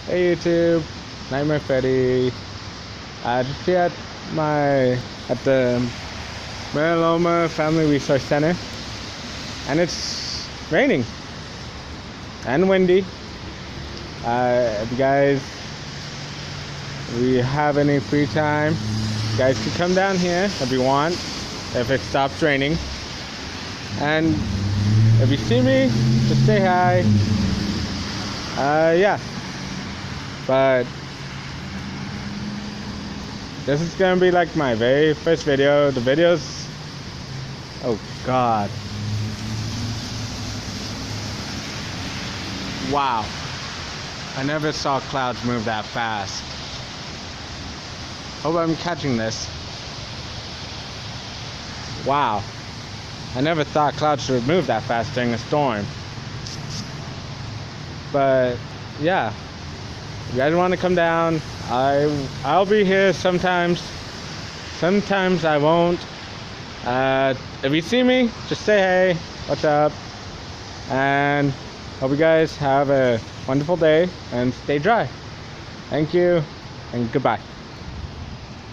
Hey YouTube, Nightmare Freddy. Just here at the Mary Loma Family Resource Center, and it's raining and windy. If you guys have any free time, you guys can come down here if you want, if it stops raining. And if you see me, just say hi. Yeah. But this is gonna be like my very first video. The videos, oh god, wow, I never saw clouds move that fast. Hope I'm catching this. Wow, I never thought clouds would move that fast during a storm. But yeah, if you guys want to come down, I'll be here sometimes. Sometimes I won't. If you see me, just say hey, what's up, and hope you guys have a wonderful day and stay dry. Thank you and goodbye.